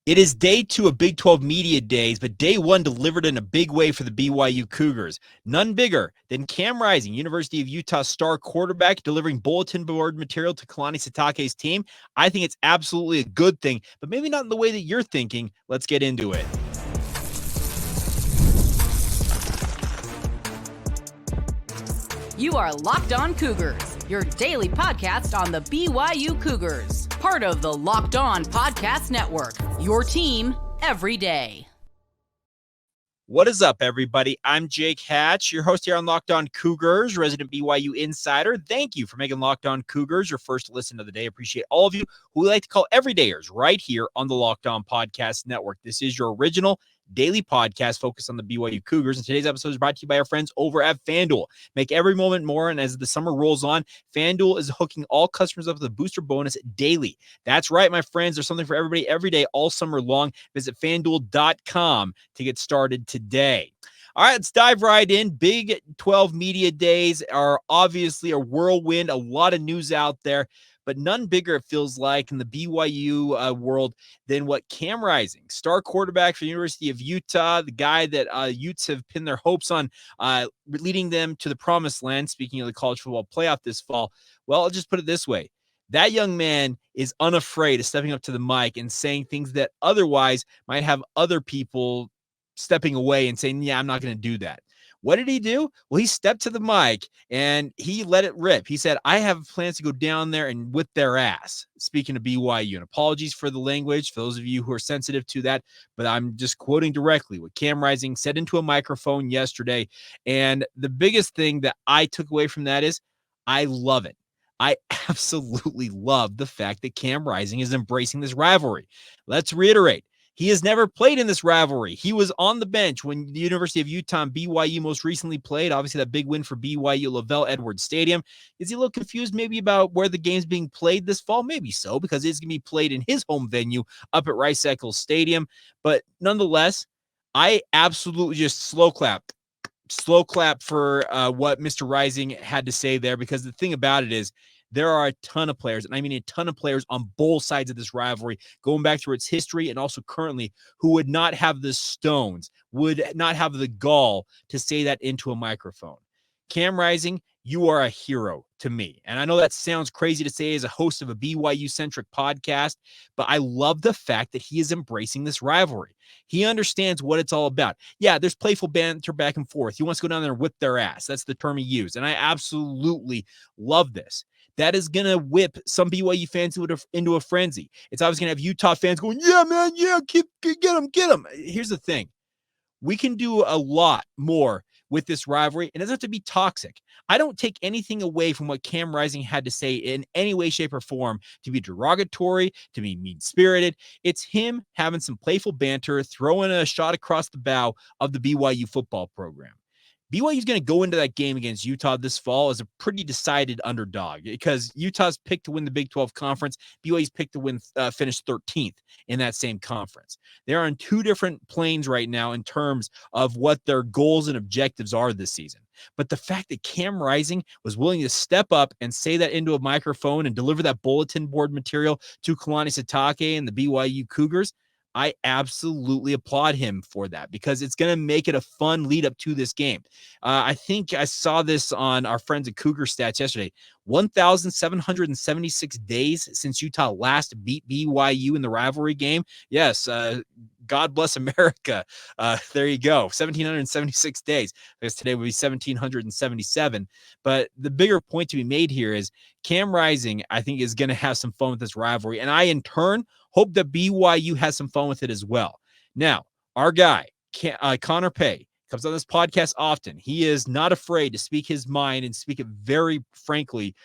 It is day 2 of Big 12 Media Days, but day 1 delivered in a big way for the BYU Cougars. None bigger than Cam Rising, University of Utah star quarterback, delivering bulletin board material to Kalani Sitake's team. I think it's absolutely a good thing, but maybe not in the way that you're thinking. Let's get into it. You are Locked On Cougars, your daily podcast on the BYU Cougars. Part of the Locked On Podcast Network, your team every day. What is up, everybody? I'm Jake Hatch, your host here on Locked On Cougars, resident BYU insider. Thank you for making Locked On Cougars your first listen of the day. Appreciate all of you who we like to call everydayers right here on the Locked On Podcast Network. This is your original daily podcast focused on the BYU Cougars, and today's episode is brought to you by our friends over at FanDuel. Make every moment more, and as the summer rolls on, FanDuel is hooking all customers up with a booster bonus daily. That's right, my friends. There's something for everybody every day all summer long. Visit FanDuel.com to get started today. All right, let's dive right in. Big 12 Media Days are obviously a whirlwind, a lot of news out there, but none bigger, it feels like, in the BYU world than what Cam Rising, star quarterback for the University of Utah, the guy that Utes have pinned their hopes on leading them to the promised land, speaking of the college football playoff this fall. Well, I'll just put it this way. That young man is unafraid of stepping up to the mic and saying things that otherwise might have other people stepping away and saying, yeah, I'm not going to do that. What did he do? Well, he stepped to the mic and he let it rip. He said, I have plans to go down there and whip their ass. Speaking of BYU, and apologies for the language, for those of you who are sensitive to that, but I'm just quoting directly what Cam Rising said into a microphone yesterday. And the biggest thing that I took away from that is I love it. I absolutely love the fact that Cam Rising is embracing this rivalry. Let's reiterate. He has never played in this rivalry. He was on the bench when the University of Utah and BYU most recently played. Obviously, that big win for BYU, Lavelle Edwards Stadium. Is he a little confused maybe about where the game's being played this fall? Maybe so, because it's going to be played in his home venue up at Rice-Eccles Stadium. But nonetheless, I absolutely just slow clap for what Mr. Rising had to say there, because the thing about it is, there are a ton of players, and I mean a ton of players on both sides of this rivalry, going back through its history and also currently, who would not have the stones, would not have the gall to say that into a microphone. Cam Rising, you are a hero to me. And I know that sounds crazy to say as a host of a BYU-centric podcast, but I love the fact that he is embracing this rivalry. He understands what it's all about. Yeah, there's playful banter back and forth. He wants to go down there and whip their ass. That's the term he used. And I absolutely love this. That is going to whip some BYU fans into a frenzy. It's obviously going to have Utah fans going, yeah, man, yeah, get him. Here's the thing. We can do a lot more with this rivalry, and it doesn't have to be toxic. I don't take anything away from what Cam Rising had to say in any way, shape, or form to be derogatory, to be mean-spirited. It's him having some playful banter, throwing a shot across the bow of the BYU football program. BYU is going to go into that game against Utah this fall as a pretty decided underdog, because Utah's picked to win the Big 12 conference. BYU's picked to finish 13th in that same conference. They're on two different planes right now in terms of what their goals and objectives are this season. But the fact that Cam Rising was willing to step up and say that into a microphone and deliver that bulletin board material to Kalani Sitake and the BYU Cougars, I absolutely applaud him for that, because it's going to make it a fun lead up to this game. I think I saw this on our friends at Cougar Stats yesterday. 1,776 days since Utah last beat BYU in the rivalry game. Yes, God bless America. There you go. 1,776 days. I guess today would be 1,777. But the bigger point to be made here is Cam Rising, I think, is going to have some fun with this rivalry. And I, in turn, hope that BYU has some fun with it as well. Now, our guy, Connor Pay, comes on this podcast often. He is not afraid to speak his mind and speak it very frankly,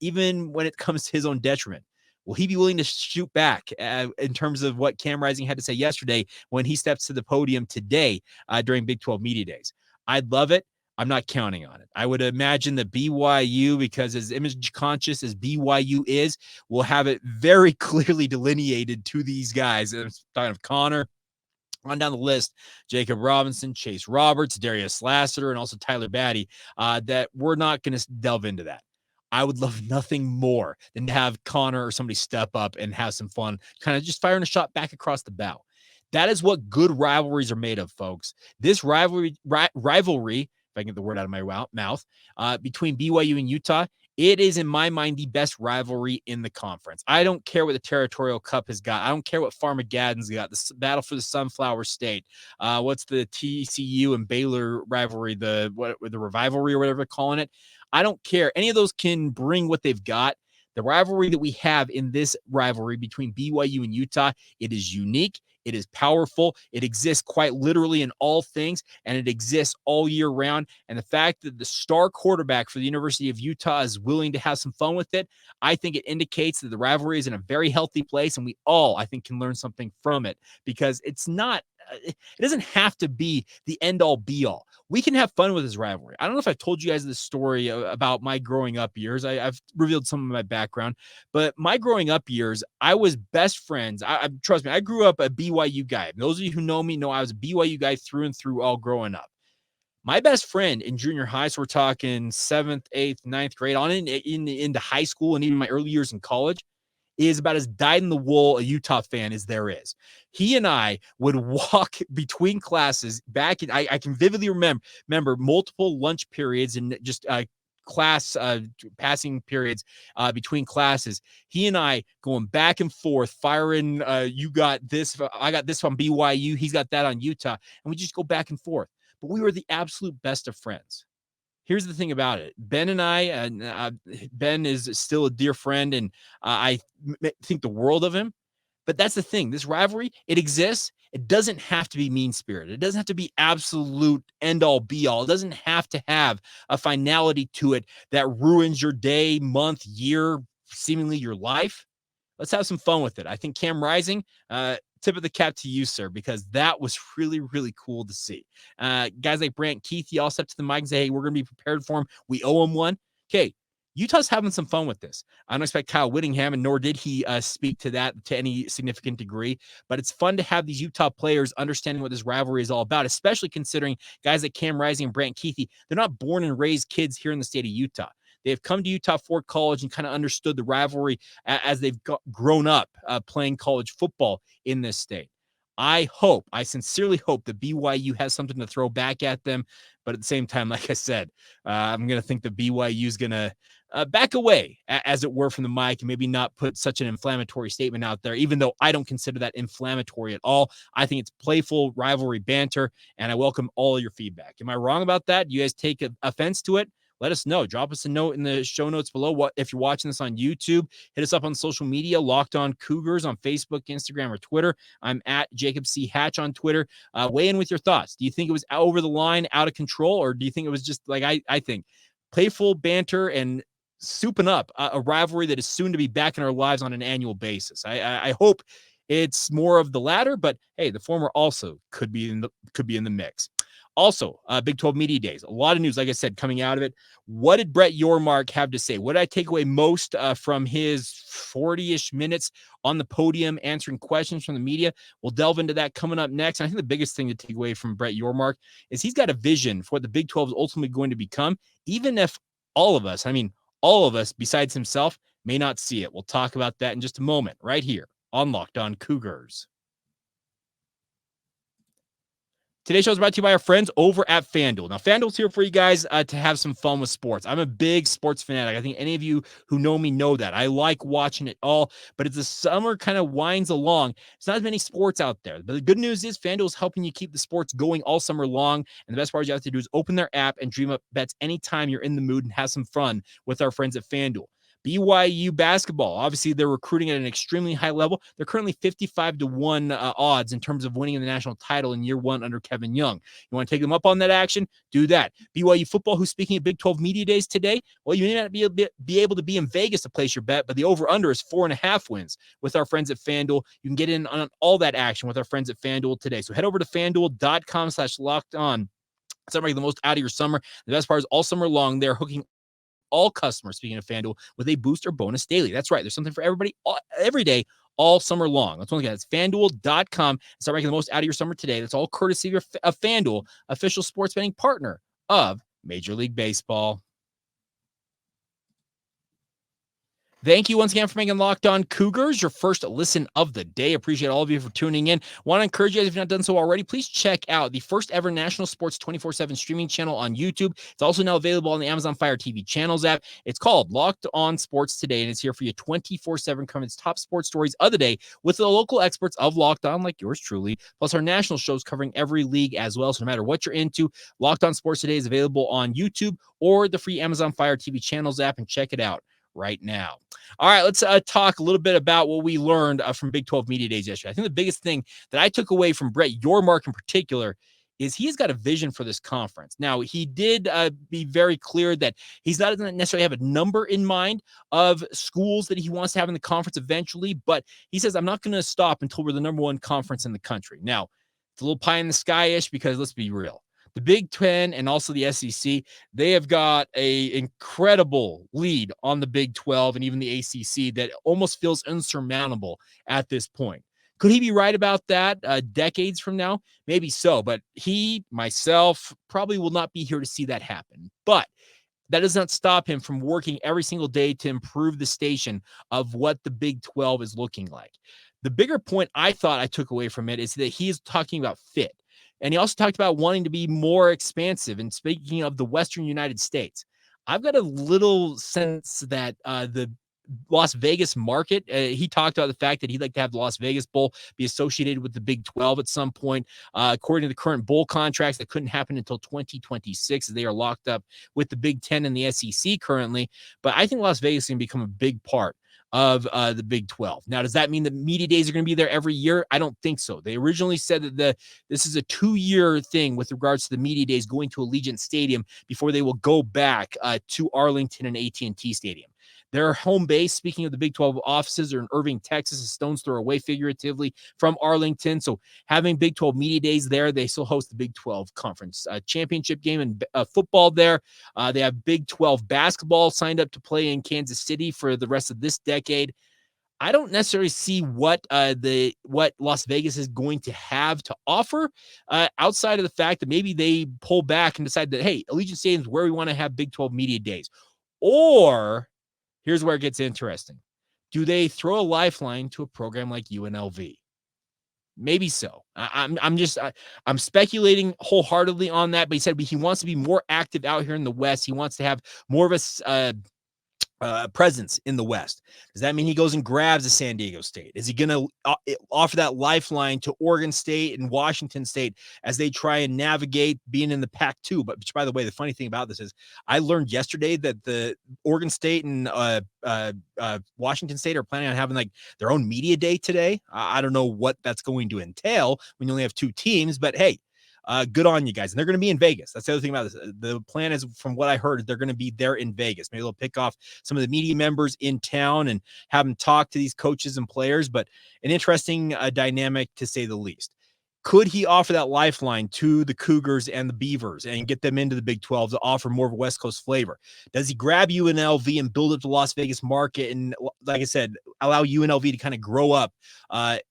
even when it comes to his own detriment. Will he be willing to shoot back in terms of what Cam Rising had to say yesterday when he steps to the podium today during Big 12 Media Days? I'd love it. I'm not counting on it. I would imagine that BYU, because as image conscious as BYU is, will have it very clearly delineated to these guys. I'm talking of Connor, on down the list, Jacob Robinson, Chase Roberts, Darius Lassiter, and also Tyler Batty, that we're not going to delve into that. I would love nothing more than to have Connor or somebody step up and have some fun, kind of just firing a shot back across the bow. That is what good rivalries are made of, folks. This rivalry, if I can get the word out of my mouth, between BYU and Utah, it is, in my mind, the best rivalry in the conference. I don't care what the Territorial Cup has got. I don't care what Farmageddon's got. The battle for the Sunflower State. What's the TCU and Baylor rivalry? The Revivalry or whatever they're calling it. I don't care. Any of those can bring what they've got. The rivalry that we have in this rivalry between BYU and Utah, it is unique. It is powerful. It exists quite literally in all things, and it exists all year round. And the fact that the star quarterback for the University of Utah is willing to have some fun with it, I think it indicates that the rivalry is in a very healthy place, and we all, I think, can learn something from it, because it's not, it doesn't have to be the end-all, be-all. We can have fun with this rivalry. I don't know if I told you guys this story about my growing up years. I've revealed some of my background, but my growing up years, I was best friends. Trust me, I grew up a BYU guy. Those of you who know me know I was a BYU guy through and through all growing up. My best friend in junior high, so we're talking 7th, 8th, 9th grade, on into high school and even my early years in college, is about as dyed-in-the-wool a Utah fan as there is. He and I would walk between classes back in, I can vividly remember multiple lunch periods and just class passing periods between classes. He and I going back and forth, firing, you got this, I got this on BYU, he's got that on Utah, and we just go back and forth. But we were the absolute best of friends. Here's the thing about it. Ben and I, Ben is still a dear friend, and I think the world of him. But that's the thing. This rivalry, it exists. It doesn't have to be mean-spirited. It doesn't have to be absolute end-all, be-all. It doesn't have to have a finality to it that ruins your day, month, year, seemingly your life. Let's have some fun with it. I think Cam Rising, tip of the cap to you, sir, because that was really, really cool to see. Guys like Brant Keith, you all step to the mic and say, hey, we're going to be prepared for him. We owe him one. Okay, Utah's having some fun with this. I don't expect Kyle Whittingham, and nor did he speak to that to any significant degree, but it's fun to have these Utah players understanding what this rivalry is all about, especially considering guys like Cam Rising and Brant Keith, they're not born and raised kids here in the state of Utah. They have come to Utah for college and kind of understood the rivalry as they've grown up playing college football in this state. I sincerely hope that BYU has something to throw back at them. But at the same time, like I said, I'm going to think that BYU is going to back away, as it were, from the mic and maybe not put such an inflammatory statement out there, even though I don't consider that inflammatory at all. I think it's playful rivalry banter, and I welcome all your feedback. Am I wrong about that? You guys take offense to it? Let us know. Drop us a note in the show notes below. If you're watching this on YouTube, hit us up on social media, Locked On Cougars on Facebook, Instagram, or Twitter. I'm at Jacob C. Hatch on Twitter. Weigh in with your thoughts. Do you think it was over the line, out of control, or do you think it was just like I think, playful banter and souping up a rivalry that is soon to be back in our lives on an annual basis? I hope it's more of the latter, but hey, the former also could be in the mix. Also, Big 12 Media Days. A lot of news, like I said, coming out of it. What did Brett Yormark have to say? What did I take away most from his 40-ish minutes on the podium answering questions from the media? We'll delve into that coming up next. And I think the biggest thing to take away from Brett Yormark is he's got a vision for what the Big 12 is ultimately going to become, even if all of us besides himself, may not see it. We'll talk about that in just a moment right here on Locked On Cougars. Today's show is brought to you by our friends over at FanDuel. Now, FanDuel's here for you guys to have some fun with sports. I'm a big sports fanatic. I think any of you who know me know that. I like watching it all, but as the summer kind of winds along, there's not as many sports out there. But the good news is FanDuel is helping you keep the sports going all summer long, and the best part you have to do is open their app and dream up bets anytime you're in the mood and have some fun with our friends at FanDuel. BYU basketball, obviously they're recruiting at an extremely high level. They're currently 55-1 odds in terms of winning the national title in year one under Kevin Young. You want to take them up on that action? Do that. BYU football, who's speaking at Big 12 Media Days today, well, you may not be able to be in Vegas to place your bet, but the over-under is 4.5 wins with our friends at FanDuel. You can get in on all that action with our friends at FanDuel today. So head over to FanDuel.com/lockedon. It's making the most out of your summer. The best part is all summer long, they're hooking all customers, speaking of FanDuel, with a booster bonus daily. That's right. There's something for everybody every day, all summer long. Let's look at it. It's FanDuel.com. Start making the most out of your summer today. That's all courtesy of FanDuel, official sports betting partner of Major League Baseball. Thank you once again for making Locked On Cougars your first listen of the day. Appreciate all of you for tuning in. Want to encourage you, if you've not done so already, please check out the first ever national sports 24/7 streaming channel on YouTube. It's also now available on the Amazon Fire TV channels app. It's called Locked On Sports Today, and it's here for you 24/7, covering its top sports stories of the day with the local experts of Locked On, like yours truly, plus our national shows covering every league as well. So no matter what you're into, Locked On Sports Today is available on YouTube or the free Amazon Fire TV channels app, and check it out right now. All right, let's talk a little bit about what we learned from Big 12 Media Days yesterday. I think the biggest thing that I took away from Brett Yormark in particular is he's got a vision for this conference. Now, he did be very clear that he's not doesn't necessarily have a number in mind of schools that he wants to have in the conference eventually, but he says, I'm not going to stop until we're the number one conference in the country. Now, it's a little pie in the sky-ish because let's be real. The Big 10 and also the SEC, they have got an incredible lead on the Big 12 and even the ACC that almost feels insurmountable at this point. Could he be right about that decades from now? Maybe so, but he, myself, probably will not be here to see that happen. But that does not stop him from working every single day to improve the station of what the Big 12 is looking like. The bigger point I thought I took away from it is that he is talking about fit. And he also talked about wanting to be more expansive. And speaking of the Western United States, I've got a little sense that the Las Vegas market, he talked about the fact that he'd like to have the Las Vegas Bowl be associated with the Big 12 at some point. According to the current bowl contracts, that couldn't happen until 2026 as they are locked up with the Big 10 and the SEC currently. But I think Las Vegas is going to become a big part of the Big 12. Now, does that mean the media days are going to be there every year? I don't think so. They originally said that this is a 2-year thing with regards to the media days going to Allegiant Stadium before they will go back to Arlington and AT&T Stadium. Their home base, speaking of the Big 12 offices, are in Irving, Texas, a stone's throw away figuratively from Arlington. So having Big 12 media days there, they still host the Big 12 conference championship game and football there. They have Big 12 basketball signed up to play in Kansas City for the rest of this decade. I don't necessarily see what Las Vegas is going to have to offer outside of the fact that maybe they pull back and decide that, hey, Allegiant Stadium is where we want to have Big 12 media days. Or here's where it gets interesting. Do they throw a lifeline to a program like UNLV? Maybe so. I'm speculating wholeheartedly on that, but he said he wants to be more active out here in the West. He wants to have more of a presence in the West. Does that mean he goes and grabs a San Diego State? Is he going to offer that lifeline to Oregon State and Washington State as they try and navigate being in the Pac-2? But by the way, the funny thing about this is I learned yesterday that the Oregon State and Washington State are planning on having like their own media day today. I don't know what that's going to entail when you only have 2 teams, but hey, good on you guys. And they're going to be in Vegas. That's the other thing about this. The plan is, from what I heard, they're going to be there in Vegas. Maybe they'll pick off some of the media members in town and have them talk to these coaches and players, but an interesting dynamic to say the least. Could he offer that lifeline to the Cougars and the Beavers and get them into the Big 12 to offer more of a West Coast flavor? Does he grab UNLV and build up the Las Vegas market and, like I said, allow UNLV to kind of grow up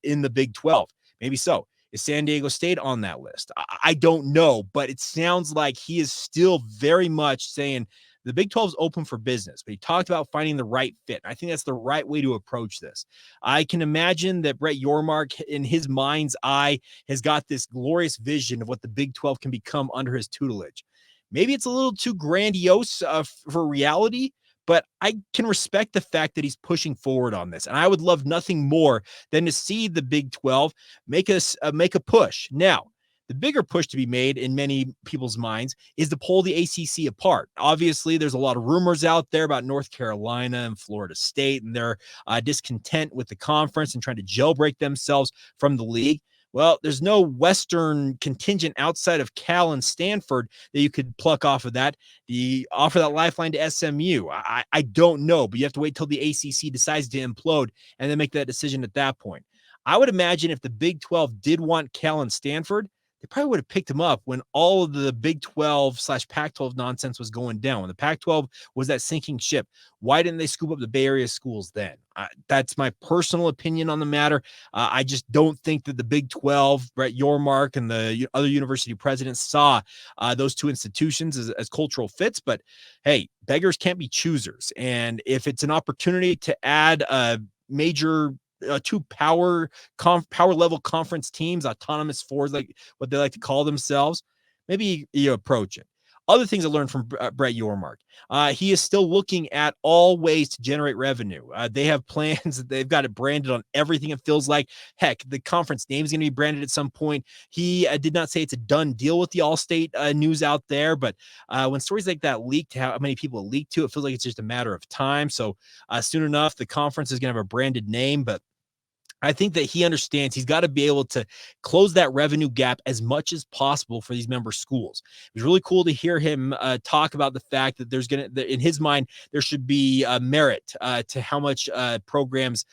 in the Big 12? Maybe so. Is San Diego State on that list? I don't know, but it sounds like he is still very much saying the Big 12 is open for business, but he talked about finding the right fit. I think that's the right way to approach this. I can imagine that Brett Yormark, in his mind's eye, has got this glorious vision of what the Big 12 can become under his tutelage. Maybe it's a little too grandiose for reality, but I can respect the fact that he's pushing forward on this. And I would love nothing more than to see the Big 12 make a push. Now, the bigger push to be made in many people's minds is to pull the ACC apart. Obviously, there's a lot of rumors out there about North Carolina and Florida State and their discontent with the conference and trying to jailbreak themselves from the league. Well, there's no Western contingent outside of Cal and Stanford that you could pluck off of that. Do you offer that lifeline to SMU? I don't know, but you have to wait till the ACC decides to implode and then make that decision at that point. I would imagine if the Big 12 did want Cal and Stanford, they probably would have picked him up when all of the Big 12 / Pac-12 nonsense was going down. When the Pac-12 was that sinking ship, why didn't they scoop up the Bay Area schools then? That's my personal opinion on the matter. I just don't think that the Big 12, Brett Yormark, and the other university presidents saw those two institutions as cultural fits. But hey, beggars can't be choosers. And if it's an opportunity to add a major two power level conference teams, autonomous fours, like what they like to call themselves, maybe you approach it. Other things I learned from Brett Yormark. He is still looking at all ways to generate revenue. They have plans. They've got it branded on everything, it feels like. Heck, the conference name is going to be branded at some point. He did not say it's a done deal with the All-State news out there, but when stories like that leak to how many people it leaked to, it feels like it's just a matter of time. So soon enough, the conference is going to have a branded name, but I think that he understands he's got to be able to close that revenue gap as much as possible for these member schools. It was really cool to hear him talk about the fact that there's going to, in his mind, there should be merit to how much programs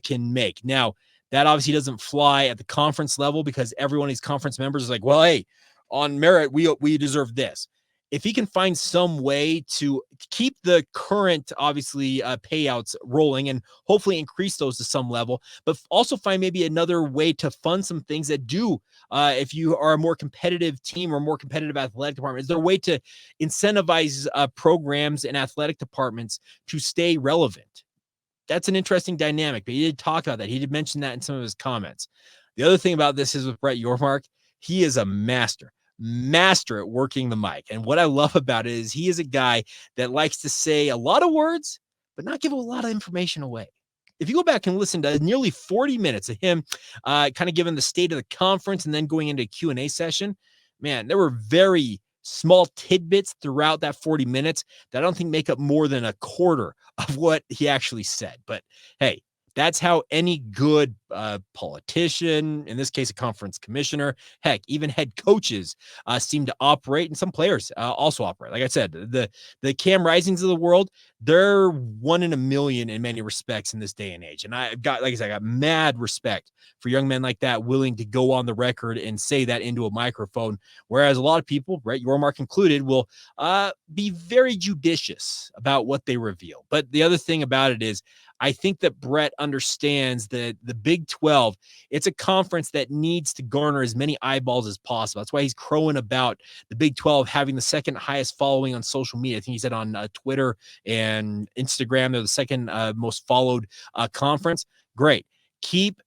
can make. Now, that obviously doesn't fly at the conference level because every one of these conference members is like, well, hey, on merit, we deserve this. If he can find some way to keep the current, obviously, payouts rolling and hopefully increase those to some level, but also find maybe another way to fund some things that do, if you are a more competitive team or more competitive athletic department, is there a way to incentivize programs and athletic departments to stay relevant? That's an interesting dynamic, but he did talk about that. He did mention that in some of his comments. The other thing about this is with Brett Yormark, he is a master at working the mic. And what I love about it is he is a guy that likes to say a lot of words, but not give a lot of information away. If you go back and listen to nearly 40 minutes of him kind of giving the state of the conference and then going into a Q&A session, man, there were very small tidbits throughout that 40 minutes that I don't think make up more than a quarter of what he actually said. But hey, that's how any good politician, in this case, a conference commissioner, heck, even head coaches seem to operate, and some players also operate. Like I said, the Cam Risings of the world, they're one in a million in many respects in this day and age. And I got mad respect for young men like that willing to go on the record and say that into a microphone. Whereas a lot of people, Brett Yormark included, will be very judicious about what they reveal. But the other thing about it is, I think that Brett understands that the Big 12, it's a conference that needs to garner as many eyeballs as possible. That's why he's crowing about the Big 12 having the second highest following on social media. I think he said on Twitter and Instagram, they're the second most followed conference. Great. Keep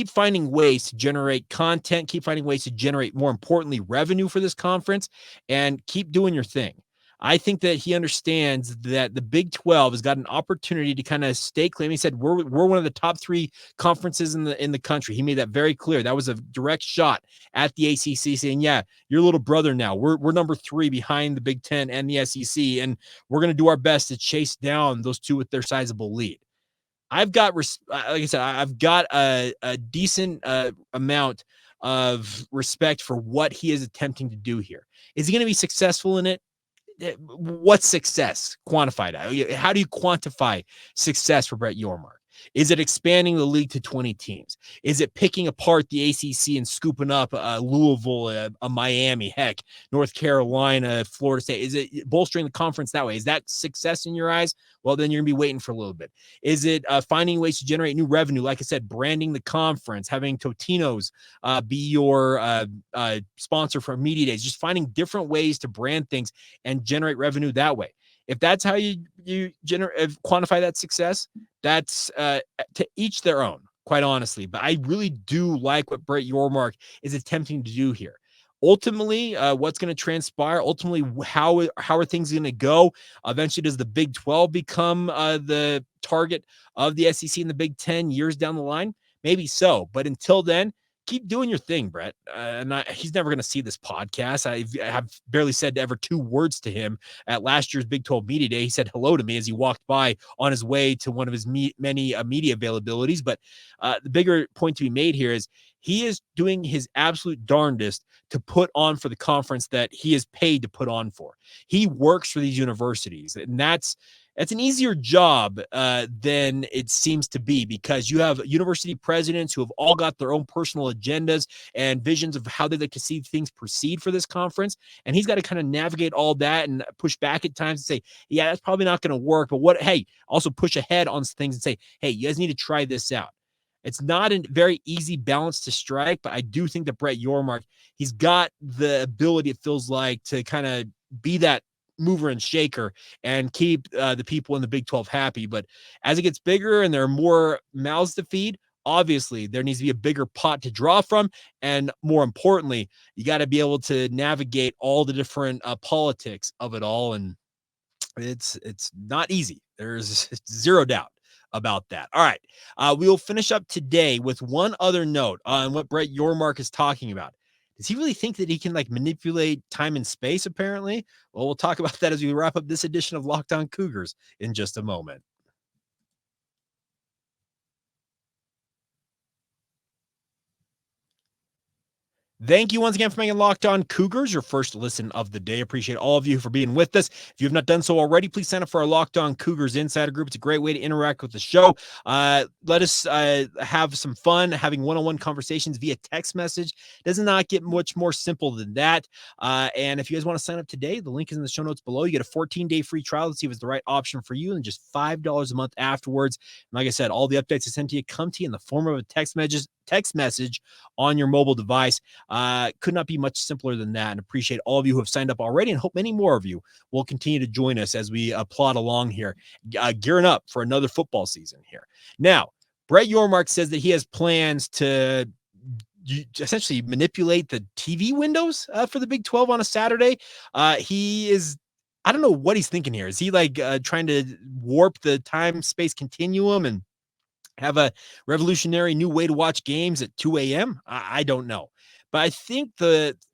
finding ways to generate content, keep finding ways to generate, more importantly, revenue for this conference, and keep doing your thing. I think that he understands that the Big 12 has got an opportunity to kind of stake claim. He said, we're one of the top 3 conferences in the country. He made that very clear. That was a direct shot at the ACC saying, yeah, your little brother now. We're number 3 behind the Big 10 and the SEC, and we're going to do our best to chase down those two with their sizable lead. I've got, like I said, I've got a decent amount of respect for what he is attempting to do here. Is he going to be successful in it? What's success? Quantify that. How do you quantify success for Brett Yormark? Is it expanding the league to 20 teams? Is it picking apart the ACC and scooping up Louisville, Miami, heck, North Carolina, Florida State? Is it bolstering the conference that way? Is that success in your eyes? Well, then you're going to be waiting for a little bit. Is it finding ways to generate new revenue? Like I said, branding the conference, having Totino's be your sponsor for media days, just finding different ways to brand things and generate revenue that way. If that's how you quantify that success, that's to each their own, quite honestly. But I really do like what Brett Yormark is attempting to do here. Ultimately, what's going to transpire? Ultimately, how are things going to go? Eventually, does the Big 12 become the target of the SEC and the Big 10 years down the line? Maybe so. But until then, keep doing your thing, Brett. He's never going to see this podcast. I have barely said ever 2 words to him at last year's Big 12 Media Day. He said hello to me as he walked by on his way to one of his many media availabilities. But the bigger point to be made here is he is doing his absolute darndest to put on for the conference that he is paid to put on for. He works for these universities, and that's It's an easier job than it seems to be, because you have university presidents who have all got their own personal agendas and visions of how they'd like to see things proceed for this conference. And he's got to kind of navigate all that and push back at times and say, yeah, that's probably not going to work. But hey, also push ahead on things and say, hey, you guys need to try this out. It's not a very easy balance to strike, but I do think that Brett Yormark, he's got the ability, it feels like, to kind of be that mover and shaker and keep the people in the Big 12 happy. But as it gets bigger and there are more mouths to feed, obviously there needs to be a bigger pot to draw from. And more importantly, you got to be able to navigate all the different politics of it all. And it's not easy. There's zero doubt about that. All right. We'll finish up today with one other note on what Brett Yormark is talking about. Does he really think that he can manipulate time and space, apparently? Well, we'll talk about that as we wrap up this edition of Locked On Cougars in just a moment. Thank you once again for making Locked On Cougars your first listen of the day. Appreciate all of you for being with us. If you have not done so already, please sign up for our Locked On Cougars Insider Group. It's a great way to interact with the show. Let us have some fun having one-on-one conversations via text message. Does not get much more simple than that. And if you guys want to sign up today, the link is in the show notes below. You get a 14-day free trial to see if it's the right option for you, and just $5 a month afterwards. And like I said, all the updates I send to you come to you in the form of a text message on your mobile device. Could not be much simpler than that, and appreciate all of you who have signed up already, and hope many more of you will continue to join us as we plod along here, gearing up for another football season here. Now, Brett Yormark says that he has plans to essentially manipulate the TV windows for the Big 12 on a Saturday. I don't know what he's thinking here. Is he trying to warp the time-space continuum and have a revolutionary new way to watch games at 2 a.m.? I don't know. But I think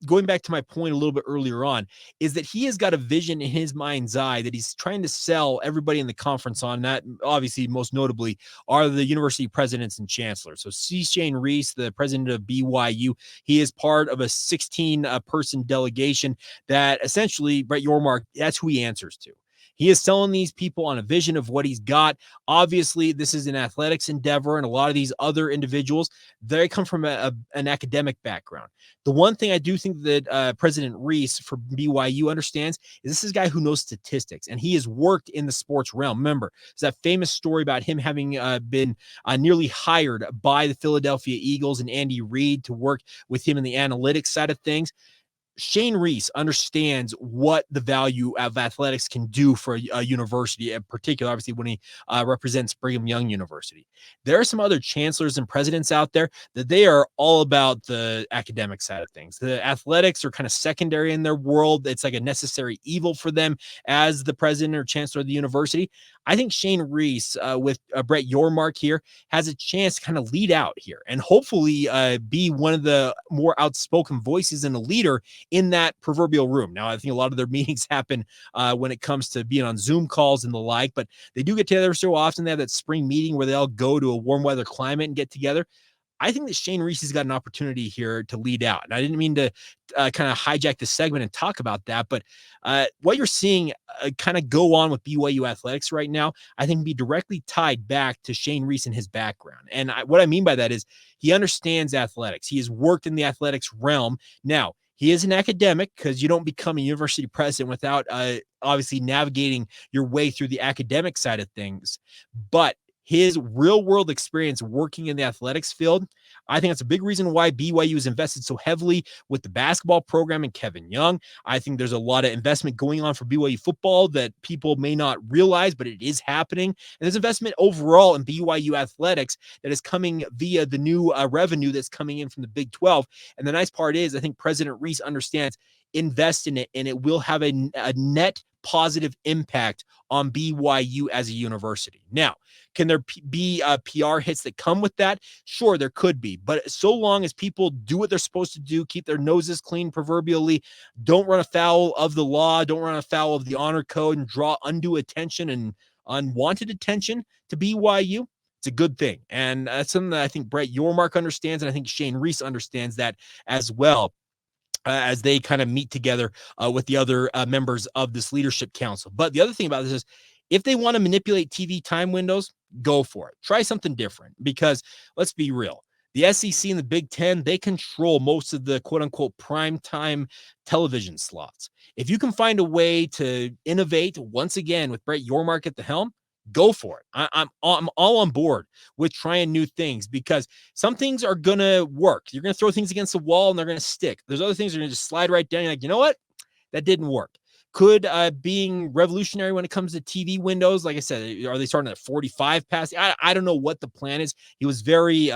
going back to my point a little bit earlier on, is that he has got a vision in his mind's eye that he's trying to sell everybody in the conference on. That obviously most notably are the university presidents and chancellors. So Shane Reese, the president of BYU, he is part of a 16-person delegation that essentially Brett Yormark, that's who he answers to. He is selling these people on a vision of what he's got. Obviously, this is an athletics endeavor, and a lot of these other individuals, they come from an academic background. The one thing I do think that President Reese for BYU understands is this is a guy who knows statistics, and he has worked in the sports realm. Remember, there's that famous story about him having been nearly hired by the Philadelphia Eagles and Andy Reid to work with him in the analytics side of things. Shane Reese understands what the value of athletics can do for a university, in particular, obviously, when he represents Brigham Young University. There are some other chancellors and presidents out there that they are all about the academic side of things. The athletics are kind of secondary in their world. It's like a necessary evil for them as the president or chancellor of the university. I think Shane Reese with Brett Yormark here has a chance to kind of lead out here and hopefully be one of the more outspoken voices and a leader in that proverbial room. Now, I think a lot of their meetings happen when it comes to being on Zoom calls and the like, but they do get together so often. They have that spring meeting where they all go to a warm weather climate and get together. I think that Shane Reese has got an opportunity here to lead out. And I didn't mean to kind of hijack this segment and talk about that, but what you're seeing kind of go on with BYU athletics right now, I think be directly tied back to Shane Reese and his background. And what I mean by that is he understands athletics. He has worked in the athletics realm. Now, he is an academic because you don't become a university president without obviously navigating your way through the academic side of things. But his real world experience working in the athletics field, I think that's a big reason why BYU is invested so heavily with the basketball program and Kevin Young. I think there's a lot of investment going on for BYU football that people may not realize, but it is happening. And there's investment overall in BYU athletics that is coming via the new revenue that's coming in from the Big 12. And the nice part is I think President Reese understands invest in it, and it will have a net positive impact on BYU as a university. Now, can there be PR hits that come with that? Sure, there could be. But so long as people do what they're supposed to do, keep their noses clean proverbially, don't run afoul of the law, don't run afoul of the honor code, and draw undue attention and unwanted attention to BYU, it's a good thing. And that's something that I think Brett Yormark understands, and I think Shane Reese understands that as well. As they kind of meet together with the other members of this leadership council. But the other thing about this is If they want to manipulate TV time windows, go for it. Try something different because let's be real. The SEC and the Big Ten, they control most of the quote unquote prime time television slots. If you can find a way to innovate once again with Brett Yormark at the helm, go for it. I'm all on board with trying new things because some things are going to work. You're going to throw things against the wall and they're going to stick. There's other things that are going to just slide right down. You're like, you know what? That didn't work. Could being revolutionary when it comes to TV windows, like I said, are they starting at 45 past? I don't know what the plan is. He was very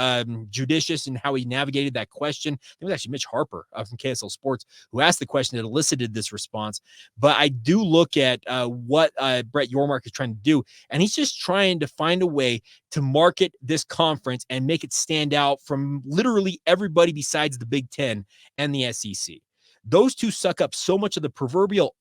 judicious in how he navigated that question. It was actually Mitch Harper from KSL Sports who asked the question that elicited this response. But I do look at what Brett Yormark is trying to do, and he's just trying to find a way to market this conference and make it stand out from literally everybody besides the Big Ten and the SEC. Those two suck up so much of the proverbial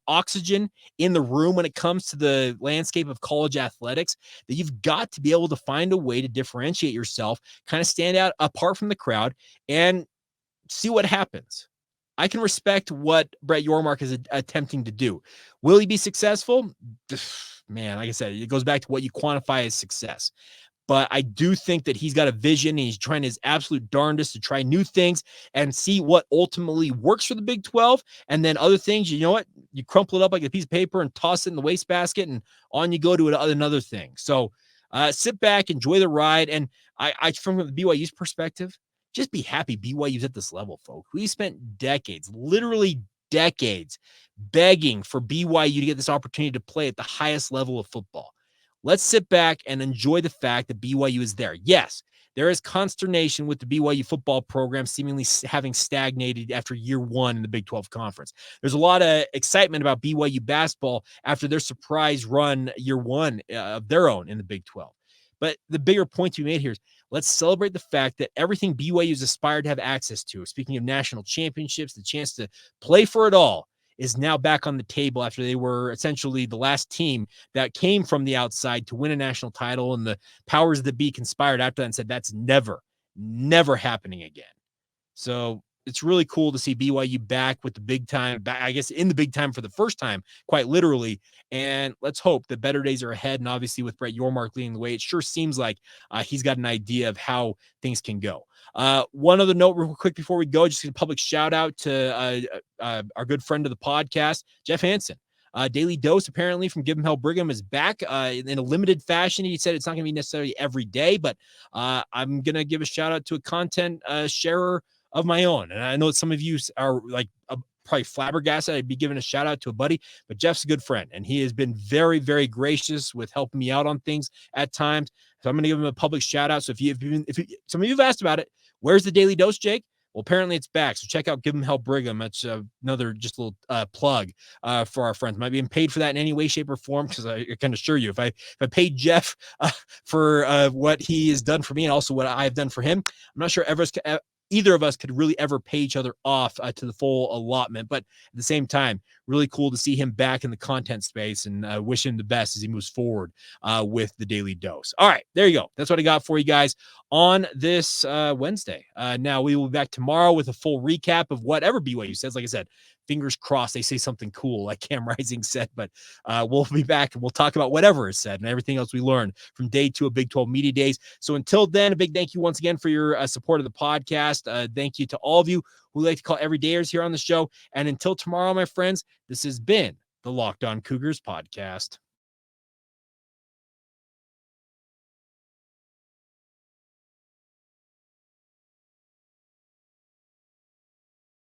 oxygen in the room when it comes to the landscape of college athletics that you've got to be able to find a way to differentiate yourself, kind of stand out apart from the crowd and see what happens. I can respect what Brett Yormark is attempting to do. Will he be successful? Man, like I said, it goes back to what you quantify as success. But I do think that he's got a vision and he's trying his absolute darndest to try new things and see what ultimately works for the Big 12. And then other things, you know what? You crumple it up like a piece of paper and toss it in the wastebasket and on you go to another thing. So sit back, enjoy the ride. And I from the BYU's perspective, just be happy BYU's at this level, folks. We spent decades, literally decades, begging for BYU to get this opportunity to play at the highest level of football. Let's sit back and enjoy the fact that BYU is there. Yes, there is consternation with the BYU football program seemingly having stagnated after year one in the Big 12 conference. There's a lot of excitement about BYU basketball after their surprise run year one of their own in the Big 12. But the bigger point to be made here is let's celebrate the fact that everything BYU has aspired to have access to, speaking of national championships, the chance to play for it all, is now back on the table after they were essentially the last team that came from the outside to win a national title, and the powers that be conspired after that and said that's never happening again. So it's really cool to see BYU back with the big time, I guess in the big time for the first time, quite literally. And let's hope that better days are ahead. And obviously with Brett Yormark leading the way, it sure seems like he's got an idea of how things can go. One other note real quick before we go, just a public shout out to our good friend of the podcast, Jeff Hansen. Daily Dose, apparently, from Give 'em Hell Brigham is back in a limited fashion. He said it's not going to be necessarily every day, but I'm going to give a shout out to a content sharer of my own. And I know some of you are like probably flabbergasted I'd be giving a shout out to a buddy, but Jeff's a good friend and he has been very, very gracious with helping me out on things at times. So I'm going to give him a public shout out. So if some of you have asked about it, where's the Daily Dose, Jake? Well, apparently it's back. So check out Give 'em Hell Brigham. That's another just little plug for our friends. Am I being paid for that in any way, shape, or form? Because I can assure you, if I paid Jeff for what he has done for me and also what I have done for him, I'm not sure either of us could really ever pay each other off to the full allotment. But at the same time, really cool to see him back in the content space and wish him the best as he moves forward with the Daily Dose. All right, there you go. That's what I got for you guys on this Wednesday. Now we will be back tomorrow with a full recap of whatever BYU says. Like I said, fingers crossed they say something cool like Cam Rising said, but we'll be back and we'll talk about whatever is said and everything else we learned from day 2 of Big 12 Media Days. So until then, a big thank you once again for your support of the podcast. Thank you to all of you who like to call everydayers here on the show. And until tomorrow, my friends, this has been the Locked On Cougars podcast.